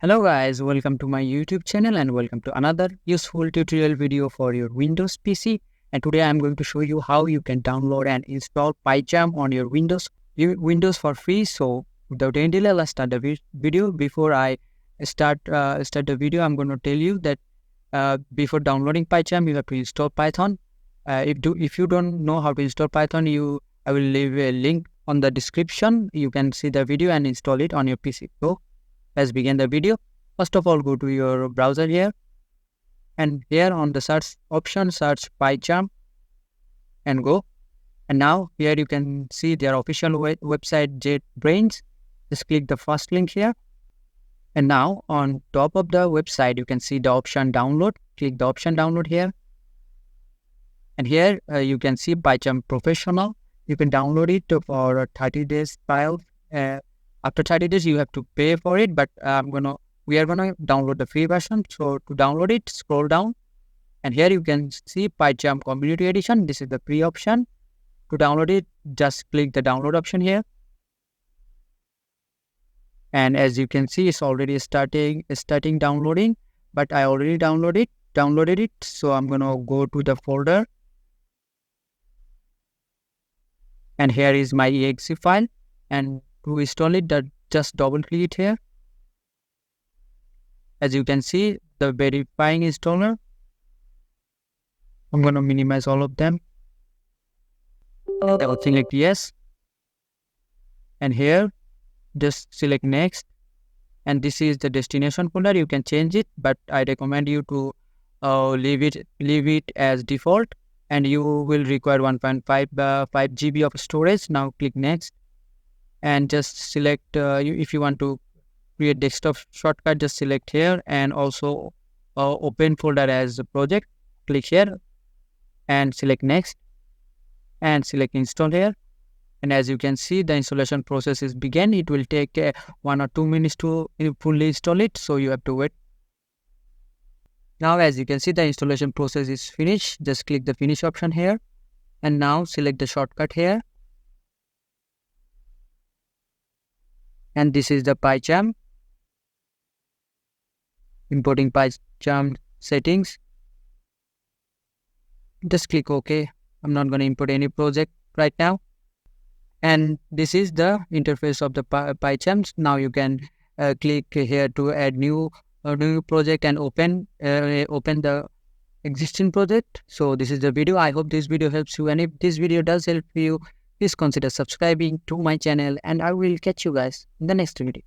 Hello guys, welcome to my YouTube channel and welcome to another useful tutorial video for your Windows PC. And today I'm going to show you how you can download and install PyCharm on your Windows for free. So without any delay, let's start the video. Before I start the video, I'm going to tell you that before downloading PyCharm, you have to install Python. If you don't know how to install Python, I will leave a link on the description. You can see the video and install it on your PC. So let's begin the video. First of all, go to your browser here, and here on the search option, search PyCharm and go. And now here you can see their official website, JetBrains. Just click the first link here. And now on top of the website, you can see the option download. Click the option download here. And here you can see PyCharm Professional. You can download it for a 30 days trial. After 30 days, you have to pay for it, but we are gonna download the free version. So to download it, scroll down, and here you can see PyCharm Community Edition. This is the free option. To download it, just click the download option here. And as you can see, it's already starting downloading, but I already downloaded it. So I'm gonna go to the folder, and here is my exe file. And to install it, just double click it here. As you can see, the verifying installer. I'm going to minimize all of them. I will select yes. And here, just select next. And this is the destination folder. You can change it, but I recommend you to leave it as default. And you will require 1.5 GB of storage. Now click next. And just select, if you want to create desktop shortcut, just select here, and also open folder as a project. Click here and select next and select install here. And as you can see, the installation process is began. It will take 1 or 2 minutes to fully install it, so you have to wait. Now as you can see, the installation process is finished. Just click the finish option here, and now select the shortcut here. And this is the PyCharm. Importing PyCharm settings. Just click OK. I'm not going to import any project right now. And this is the interface of the PyCharm. Now you can click here to add new project and open the existing project. So this is the video. I hope this video helps you. And if this video does help you, please consider subscribing to my channel, and I will catch you guys in the next video.